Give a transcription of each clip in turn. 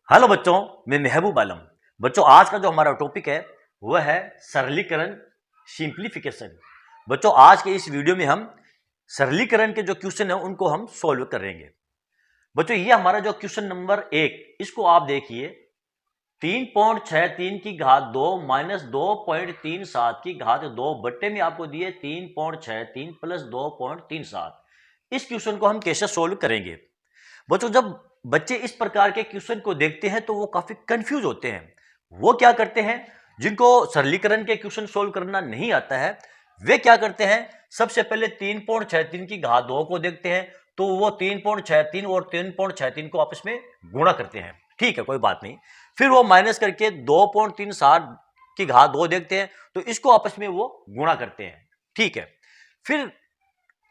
Hello बच्चों, मैं महबूब आलम। बच्चों, आज का जो हमारा टॉपिक है वह है सरलीकरण, सिंप्लीफिकेशन। बच्चों, आज के इस वीडियो में हम सरलीकरण के जो क्वेश्चन है उनको हम सॉल्व करेंगे। बच्चों, ये हमारा जो क्वेश्चन नंबर 1, इसको आप देखिए। 3.63 की घात 2 माइनस 2.37 की घात 2 बट्टे में आपको दिए 3.63 प्लस 2.37। इस क्वेश्चन को हम कैसे सोल्व करेंगे? बच्चों, जब बच्चे इस प्रकार के क्वेश्चन को देखते हैं तो वो काफी कंफ्यूज होते हैं। वो क्या करते हैं, जिनको सरलीकरण के क्वेश्चन सोल्व करना नहीं आता है, वे क्या करते हैं, सबसे पहले 3.63 की घात 2 को देखते हैं तो वो 3.63 और 3.63 को आपस में गुणा करते हैं। ठीक है, कोई बात नहीं। फिर वो माइनस करके 2.37 की घात 2 देखते हैं तो इसको आपस में वो गुणा करते हैं। ठीक है, फिर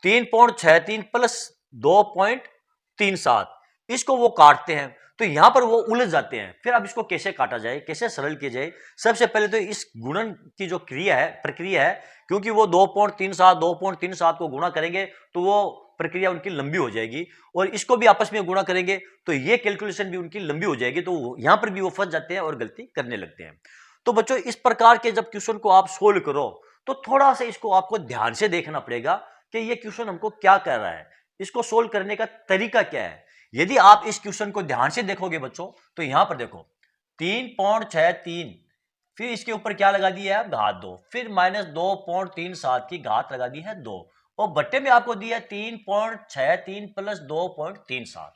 3.63 प्लस 2.37 इसको वो काटते हैं तो यहां पर वो उलझ जाते हैं। फिर अब इसको कैसे काटा जाए, कैसे सरल किया जाए? सबसे पहले तो इस गुणन की जो प्रक्रिया है, क्योंकि वो 2.37 को गुणा करेंगे तो वो प्रक्रिया उनकी लंबी हो जाएगी, और इसको भी आपस में गुणा करेंगे तो ये कैलकुलेशन भी उनकी लंबी हो जाएगी, तो यहां पर भी वो फंस जाते हैं और गलती करने लगते हैं। तो बच्चों, इस प्रकार के जब क्वेश्चन को आप सोल्व करो तो थोड़ा सा इसको आपको ध्यान से देखना पड़ेगा कि ये क्वेश्चन हमको क्या कर रहा है, इसको सोल्व करने का तरीका क्या है। यदि आप इस क्वेश्चन को ध्यान से देखोगे बच्चों तो यहां पर देखो 3.63, फिर इसके ऊपर क्या लगा दिया है, घात 2, फिर माइनस 2.37 की घात लगा दी है 2, और बट्टे में आपको दिया 3.63 प्लस 2.37।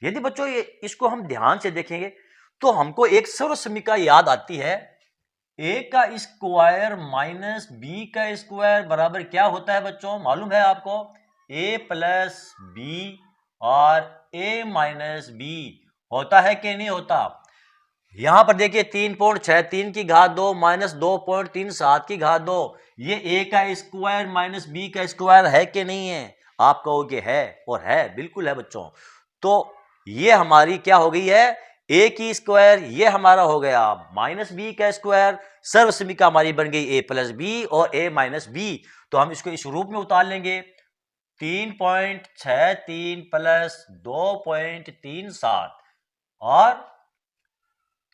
यदि बच्चों ये इसको हम ध्यान से देखेंगे तो हमको एक सर्व समीकरण याद आती है। ए का स्क्वायर माइनस बी का स्क्वायर बराबर क्या होता है बच्चों, मालूम है आपको? ए प्लस बी और ए माइनस बी होता है कि नहीं होता? यहां पर देखिए 3.63 की घात 2 माइनस 2.37 की घात 2, ये ए का स्क्वायर माइनस बी का स्क्वायर है कि नहीं है? आप कहोगे है, और है, बिल्कुल है बच्चों। तो ये हमारी क्या हो गई है, ए की स्क्वायर, ये हमारा हो गया माइनस बी का स्क्वायर। सर्व समीकरण हमारी बन गई ए प्लस बी और ए माइनस बी। तो हम इसको इस रूप में उतार लेंगे, 3.63 प्लस 2.37 और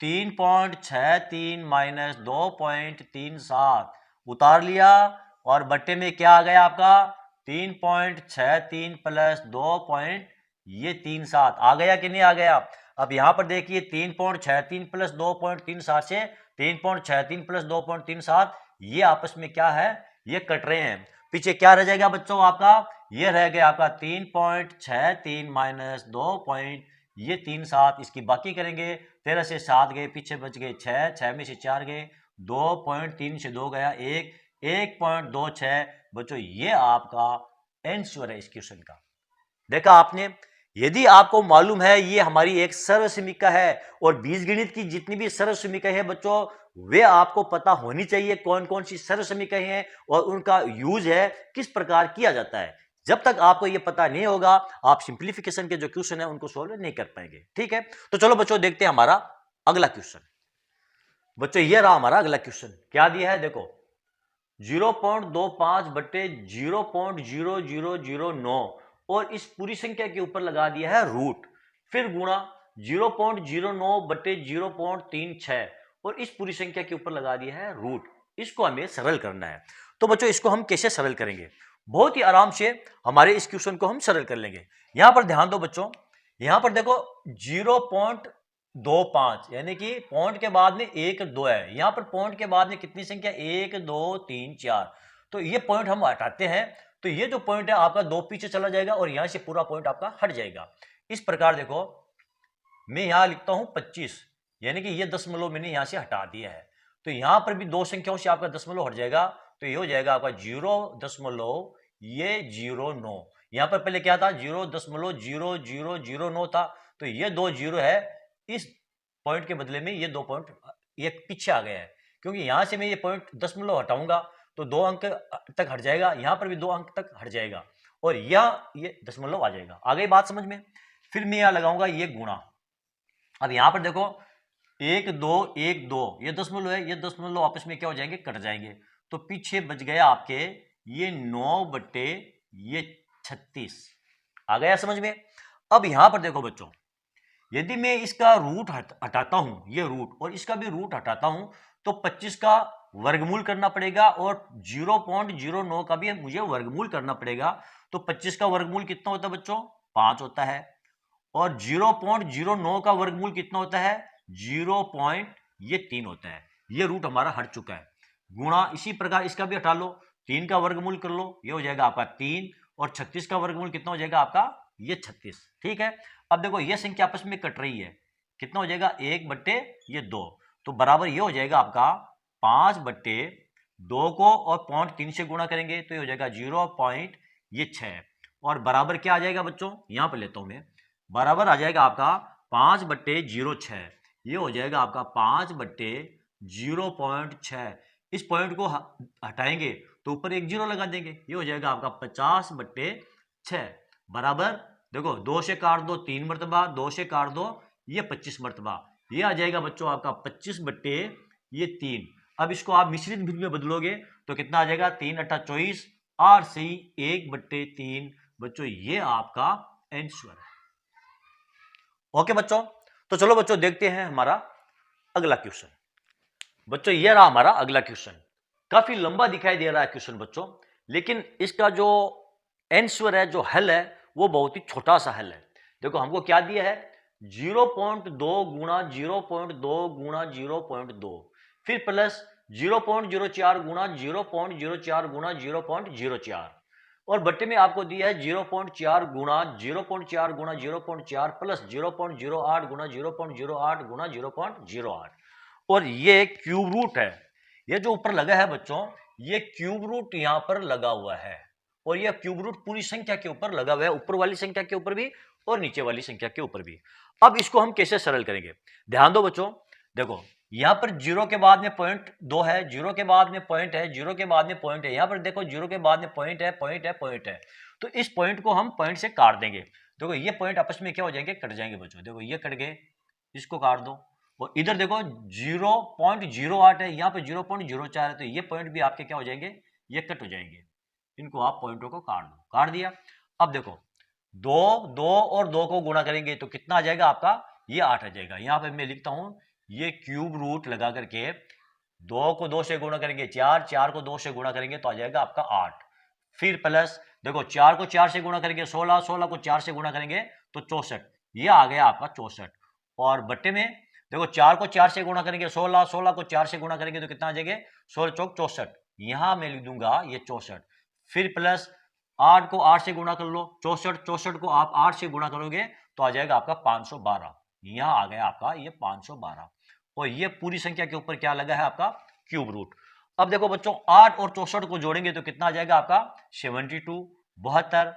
3.63 माइनस 2.37 उतार लिया, और बट्टे में क्या आ गया आपका, 3.63 प्लस 2.37 आ गया कि नहीं आ गया? अब यहां पर देखिए 3.63 प्लस 2.37 से 3.63 प्लस 2.37 ये आपस में क्या है, ये कट रहे हैं। पीछे क्या रह जाएगा बच्चों आपका, ये रह गया आपका 3.63 माइनस 2. ये 3.7, इसकी बाकी करेंगे, 13 से 7 गए, पीछे बच गए 6, 6 में से 4 गए, 2.3 से 2 गया 1, 1.26। बच्चों, ये आपका आंसर है इस क्वेश्चन का। देखा आपने? यदि आपको मालूम है ये हमारी एक सर्व समीकरण है, और बीजगणित की जितनी भी सर्व समीकरण है बच्चों, वे आपको पता होनी चाहिए कौन कौन सी सर्व समीकरण है और उनका यूज है किस प्रकार किया जाता है। जब तक आपको ये पता नहीं होगा, आप सिंप्लीफिकेशन के जो क्वेश्चन है उनको सोल्व नहीं कर पाएंगे। ठीक है, तो चलो बच्चों देखते हैं हमारा अगला क्वेश्चन। बच्चों, ये रहा हमारा अगला क्वेश्चन। क्या दिया है देखो, 0.25 बट्टे 0.0009 और इस पूरी संख्या के ऊपर लगा दिया है रूट, फिर गुणा 0.09 बट्टे 0.36 और इस पूरी संख्या के ऊपर लगा दिया है रूट। इसको हमें सरल करना है। तो बच्चों, इसको हम कैसे सरल करेंगे? बहुत ही आराम से हमारे इस क्वेश्चन को हम सरल कर लेंगे। यहां पर ध्यान दो बच्चों, यहां पर देखो 0.25 यानी कि पॉइंट के बाद में 1 2 है, यहां पर पॉइंट के बाद में कितनी संख्या, 1 2 3 4, तो ये पॉइंट हम हटाते हैं तो ये जो पॉइंट है आपका 2 पीछे चला जाएगा और यहां से पूरा पॉइंट आपका हट जाएगा। इस प्रकार देखो, मैं यहां लिखता हूं 25, यानी कि ये दशमलव मैंने यहां से हटा दिया है, तो यहां पर भी दो संख्याओं से आपका दशमलव हट जाएगा, तो ये हो जाएगा आपका 0.09। यहां पर पहले क्या था, 0.0009 था, तो ये 2 जीरो है, इस पॉइंट के बदले में ये 2 पॉइंट ये पीछे आ गया है, क्योंकि यहां से मैं ये पॉइंट दशमलव हटाऊंगा तो 2 अंक तक हट जाएगा, यहां पर भी 2 अंक तक हट जाएगा, और यह ये दशमलव आ जाएगा। आ गई बात समझ में? फिर मैं यहां लगाऊंगा ये गुणा। अब यहां पर देखो 1 2 1 2, ये दशमलव है, ये दशमलव आपस में क्या हो जाएंगे, कट जाएंगे, तो पीछे बच गया आपके ये 9 बट्टे ये 36। आ गया समझ में? अब यहां पर देखो बच्चों, यदि मैं इसका रूट हटाता हूं, ये रूट और इसका भी रूट हटाता हूं, तो 25 का वर्गमूल करना पड़ेगा और 0.09 का भी मुझे वर्गमूल करना पड़ेगा। तो 25 का वर्गमूल कितना होता है बच्चों? 5 होता है। और 0.09 का वर्गमूल कितना होता है? 0.3 होता है। ये रूट हमारा हट चुका है। गुणा इसी प्रकार इसका भी हटा लो, 3 का वर्गमूल कर लो, ये हो जाएगा आपका 3, और 36 का वर्गमूल कितना हो जाएगा आपका? ये 36। ठीक है, अब देखो ये संख्या आपस में कट रही है, कितना हो जाएगा? 1/2। तो बराबर ये हो जाएगा आपका 5/2 को और 0.3 से गुणा करेंगे तो ये हो जाएगा 0.6, और बराबर क्या आ जाएगा बच्चों? यहां पर लेता हूं मैं, बराबर आ जाएगा आपका 5/06। ये हो जाएगा आपका 5/0.6। इस पॉइंट को हटाएंगे तो ऊपर एक जीरो लगा देंगे, ये हो जाएगा आपका 50/6 बराबर, देखो 2 से काट दो 3 मरतबा, 2 से काट दो ये 25 मरतबा, ये आ जाएगा बच्चों आपका 25/3। अब इसको आप मिश्रित भिन्न में बदलोगे तो कितना आ जाएगा? 3 × 8 = 24, 8 से 1/3। बच्चों ये आपका आंसर है। ओके बच्चों, तो चलो बच्चों देखते हैं हमारा अगला क्वेश्चन। बच्चों ये रहा हमारा अगला क्वेश्चन, काफी लंबा दिखाई दे रहा है क्वेश्चन बच्चों, लेकिन इसका जो आंसर है, जो हल है, वो बहुत ही छोटा सा हल है। देखो हमको क्या दिया है? 0.2 गुणा 0.2 गुणा 0.2, फिर प्लस 0.04 गुणा 0.04 गुणा 0.04, और बट्टे में आपको दिया है 0.4 गुणा 0.4 गुणा 0.4 प्लस 0.08 गुणा 0.08 गुणा 0.08, और ये क्यूब रूट है। ये जो ऊपर लगा है बच्चों, ये क्यूब रूट यहां पर लगा हुआ है, और ये क्यूब रूट पूरी संख्या के ऊपर लगा हुआ है, ऊपर वाली संख्या के ऊपर भी और नीचे वाली संख्या के ऊपर भी। अब इसको हम कैसे सरल करेंगे? ध्यान दो बच्चों, देखो यहां पर 0 के बाद में पॉइंट 2 है, 0 के बाद में पॉइंट है, 0 के बाद में पॉइंट है, यहां पर देखो 0 के बाद में पॉइंट है, पॉइंट है, पॉइंट है। तो इस पॉइंट को हम पॉइंट से काट देंगे। देखो ये पॉइंट आपस में क्या हो जाएंगे? कट जाएंगे बच्चों। देखो ये कट गए, इसको काट दो, और इधर देखो 0.08 है, यहाँ पे 0.04 है, तो ये पॉइंट भी आपके क्या हो जाएंगे? ये कट हो जाएंगे। इनको आप पॉइंटों को काट दो, काट दिया। अब देखो 2 और 2 को गुणा करेंगे तो कितना आ जाएगा आपका? ये 8 आ जाएगा। यहाँ पे मैं लिखता हूं, ये क्यूब रूट लगा करके 2 को 2 से गुणा करेंगे 4, 4 को 2 से गुणा करेंगे तो आ जाएगा आपका 8, फिर प्लस देखो 4 को 4 से गुणा करेंगे 16, 16 को 4 से गुणा करेंगे तो 64, ये आ गया आपका 64, और बट्टे में देखो 4 को 4 से गुणा करेंगे 16, 16 को 4 से गुणा करेंगे तो कितना आ जाएगा? 16 चौक 64, यहां मैं लिख दूंगा ये 64, फिर प्लस 8 को 8 से गुणा कर लो, 64, 64 को आप 8 से गुणा करोगे तो आ जाएगा आपका 512, यहां आ गया आपका ये 512, और ये पूरी संख्या के ऊपर क्या लगा है? आपका क्यूब रूट। अब देखो बच्चों 8 और 64 को जोड़ेंगे तो कितना आ जाएगा आपका? 72, 72,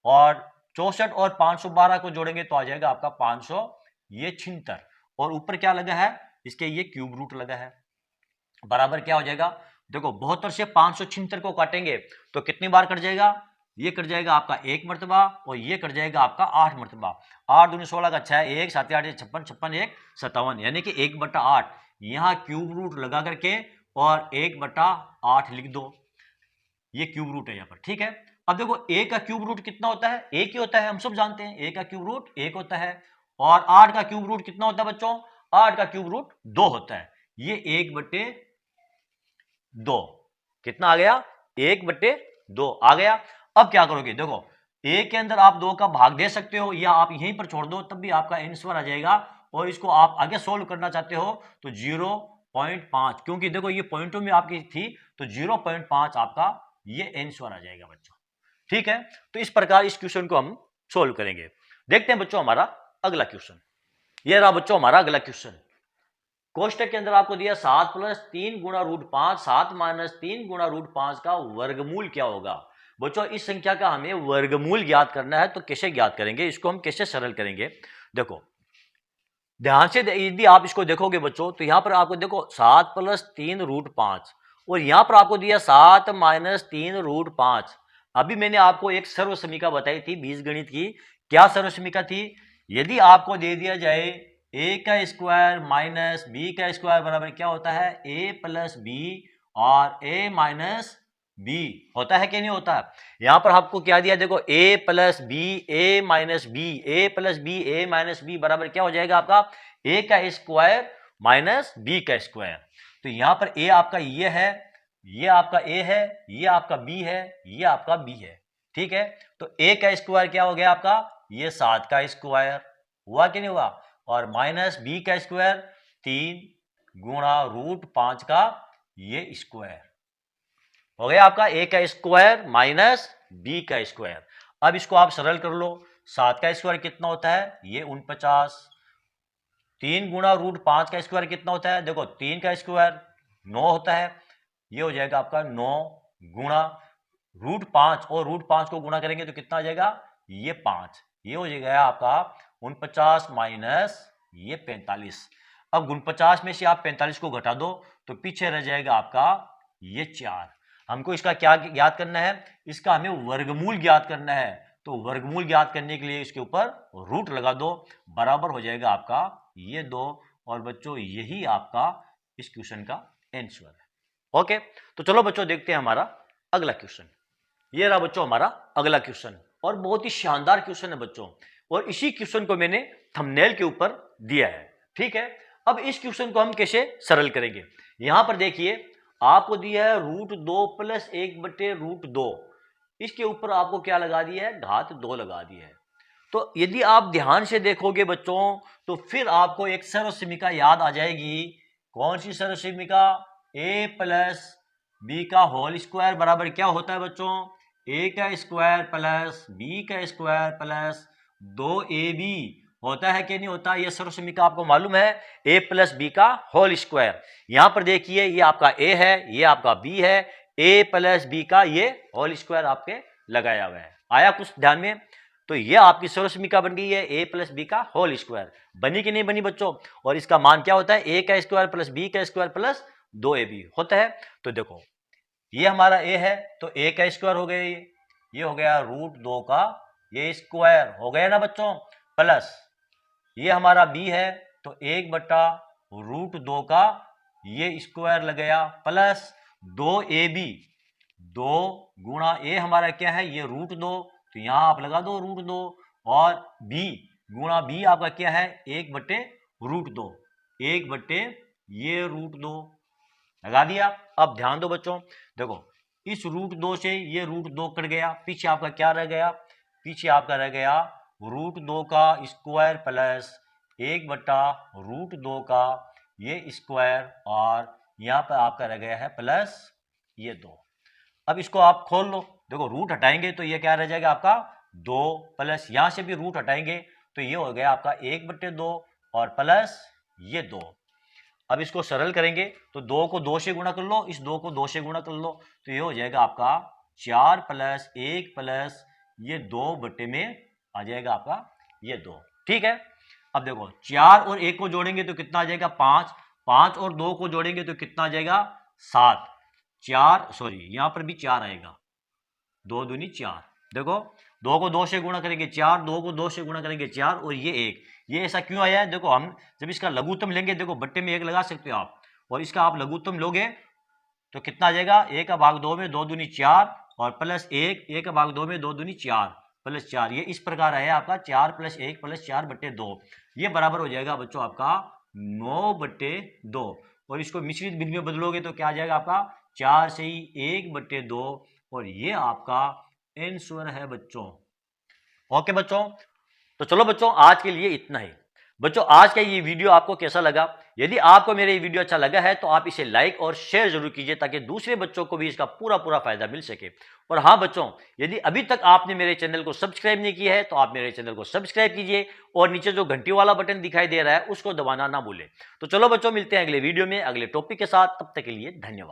और 64 और 512 को जोड़ेंगे तो आ जाएगा आपका 576, और ऊपर क्या लगा है? इसके ये क्यूब रूट लगा है, बराबर क्या हो जाएगा? देखो 72 से 576 को काटेंगे तो कितनी बार कट जाएगा? ये कट जाएगा आपका 1 मरतबा, और ये कट जाएगा आपका 8 मरतबा। 8 दूनी 16 का 6, 1 7 8 56, 56 1 57, यानी कि 1/8 यहाँ क्यूब रूट लगा करके और 1/8 लिख दो, ये क्यूब रूट है यहाँ पर। ठीक है, अब देखो a का क्यूब रूट कितना होता है? एक ही होता है, हम सब जानते हैं a का क्यूब रूट 1 होता है, और 8 का क्यूब रूट कितना होता है बच्चों? 8 का क्यूब रूट 2 होता है, ये 1/2 कितना आ गया? 1/2 आ गया। अब क्या करोगे? देखो a के अंदर आप 2 का भाग दे सकते हो, या आप यहीं पर छोड़ दो, तब भी आपका आंसर आ जाएगा। और इसको आप आगे सोल्व करना चाहते हो तो 0.5, क्योंकि देखो ये पॉइंटों में आपकी थी तो 0.5 आपका ये आंसर आ जाएगा बच्चों। ठीक है, तो इस प्रकार इस क्वेश्चन को हम सोल्व करेंगे। देखते हैं बच्चों हमारा अगला क्वेश्चन। ये रहा बच्चों हमारा अगला क्वेश्चन। कोष्टक के अंदर आपको दिया 7 + 3 × √5, 7 - 3 × √5 का वर्गमूल क्या होगा? बच्चों इस संख्या का हमें वर्गमूल ज्ञात करना है, तो कैसे ज्ञात करेंगे? इसको हम कैसे सरल करेंगे? देखो ध्यान से यदि आप इसको देखोगे बच्चों, तो यहां पर आपको देखो 7 + 3 √5, और यहां पर आपको दिया 7 - 3 √5। अभी मैंने आपको एक सर्व समीका बताई थी बीजगणित की। क्या सर्व समीका थी? यदि आपको दे दिया जाए a² - b² बराबर क्या होता है? a + b, और a - बी होता है कि नहीं होता है। यहां पर आपको क्या दिया, देखो a plus B A minus B, A plus B A minus B बराबर क्या हो जाएगा आपका a का स्क्वायर माइनस b का स्क्वायर। तो यहां पर a आपका ये है, ये आपका a है, ये आपका b है, ये आपका b है, ठीक है। तो a का स्क्वायर क्या हो गया आपका, ये 7 का स्क्वायर हुआ कि नहीं हुआ, और माइनस b का स्क्वायर 3 गुणा रूट 5 का ये स्क्वायर हो गया आपका a का स्क्वायर माइनस b का स्क्वायर। अब इसको आप सरल कर लो, 7 का स्क्वायर कितना होता है, ये 49, 3 गुणा रूट 5 का स्क्वायर कितना होता है, देखो 3 का स्क्वायर 9 होता है, ये हो जाएगा आपका 9 गुणा रूट 5, और रूट 5 को गुणा करेंगे तो कितना आ जाएगा, ये 5, ये हो जाएगा आपका 49 माइनस ये 45। अब 49 में से आप 45 को घटा दो तो पीछे रह जाएगा आपका ये 4। हमको इसका क्या ज्ञात करना है, इसका हमें वर्गमूल ज्ञात करना है। तो वर्गमूल ज्ञात करने के लिए इसके ऊपर रूट लगा दो, बराबर हो जाएगा आपका ये 2। और बच्चों यही आपका इस क्वेश्चन का आंसर है। ओके, तो चलो बच्चों देखते हैं हमारा अगला क्वेश्चन। ये रहा बच्चों हमारा अगला क्वेश्चन, और बहुत ही शानदार क्वेश्चन है बच्चों, और इसी क्वेश्चन को मैंने थंबनेल के ऊपर दिया है, ठीक है। अब इस क्वेश्चन को हम कैसे सरल करेंगे, यहां पर देखिए आपको दिया है रूट 2 प्लस 1 बटे रूट 2, इसके ऊपर आपको क्या लगा दिया है, घात 2 लगा दिया है। तो यदि आप ध्यान से देखोगे बच्चों तो फिर आपको एक सर्वसमीका याद आ जाएगी। कौन सी सर्वसमीका, a प्लस बी का होल स्क्वायर बराबर क्या होता है बच्चों, a का स्क्वायर प्लस b का स्क्वायर प्लस 2ab होता है कि नहीं होता। यह सर्वसमीका आपको मालूम है, a प्लस बी का होल स्क्वायर। यहां पर देखिए ये आपका a है, ये आपका b है, a प्लस बी का ये होल स्क्वायर आपके लगाया हुआ है। आया कुछ ध्यान में, तो ये आपकी सर्वसमीका बन गई है a प्लस बी का होल स्क्वायर। बनी कि नहीं बनी बच्चों, और इसका मान क्या होता है, a का स्क्वायर प्लस b का स्क्वायर प्लस 2ab होता है। तो देखो ये हमारा a है तो a का स्क्वायर हो गया, ये हो गया रूट 2 का ये स्क्वायर हो गया ना बच्चों, प्लस ये हमारा b है तो 1 बटा रूट 2 का ये स्क्वायर लग गया, प्लस 2ab, 2 गुणा a हमारा क्या है, ये रूट 2, तो यहां आप लगा दो रूट 2, और b गुणा b आपका क्या है, 1 बटे रूट 2, 1 बटे ये रूट 2 लगा दिया। अब ध्यान दो बच्चों, देखो इस रूट 2 से ये रूट 2 कट गया, पीछे आपका क्या रह गया, पीछे आपका रह गया रूट 2 का स्क्वायर प्लस 1 बटा रूट 2 का ये स्क्वायर, और यहां पर आपका रह गया है प्लस ये 2। अब इसको आप खोल लो, देखो रूट हटाएंगे तो ये क्या रह जाएगा आपका 2, प्लस यहां से भी रूट हटाएंगे तो ये हो गया आपका 1 बटे 2 और प्लस ये 2। अब इसको सरल करेंगे तो 2 को 2 से गुणा कर लो, इस 2 को 2 से गुणा कर लो, तो ये हो जाएगा आपका 4 प्लस 1 प्लस ये 2 बटे में आ जाएगा आपका ये 2, ठीक है। अब देखो 4 और 1 को जोड़ेंगे तो कितना आ जाएगा 5, 5 और 2 को जोड़ेंगे तो कितना आ जाएगा 7, 4 सॉरी यहां पर भी 4 आएगा, 2 दूनी 4, देखो 2 को 2 से गुणा करेंगे 4, 2 को 2 से गुणा करेंगे 4, और ये 1, ये ऐसा क्यों आया है, देखो हम जब इसका लघुत्तम लेंगे, देखो बट्टे में 1 लगा सकते हो आप, और इसका आप लघुत्तम लोगे तो कितना आ जाएगा, 1 का भाग 2 में 2 दूनी 4 और प्लस 1, 1 का भाग 2 में 2 दूनी 4 प्लस 4, ये इस प्रकार आया आपका 4 प्लस 1 प्लस 4 बटे 2, ये बराबर हो जाएगा बच्चों आपका 9 बटे 2, और इसको मिश्रित भिन्न में बदलोगे तो क्या आ जाएगा आपका 4 से ही 1 बटे 2, और ये आपका आंसर है बच्चों। ओके बच्चों, तो चलो बच्चों आज के लिए इतना ही। बच्चों आज का ये वीडियो आपको कैसा लगा, यदि आपको मेरा ये वीडियो अच्छा लगा है तो आप इसे लाइक और शेयर जरूर कीजिए ताकि दूसरे बच्चों को भी इसका पूरा फायदा मिल सके। और हाँ बच्चों, यदि अभी तक आपने मेरे चैनल को सब्सक्राइब नहीं किया है तो आप मेरे चैनल को सब्सक्राइब कीजिए, और नीचे जो घंटी वाला बटन दिखाई दे रहा है उसको दबाना ना भूलें। तो चलो बच्चों मिलते हैं अगले वीडियो में अगले टॉपिक के साथ, तब तक के लिए धन्यवाद।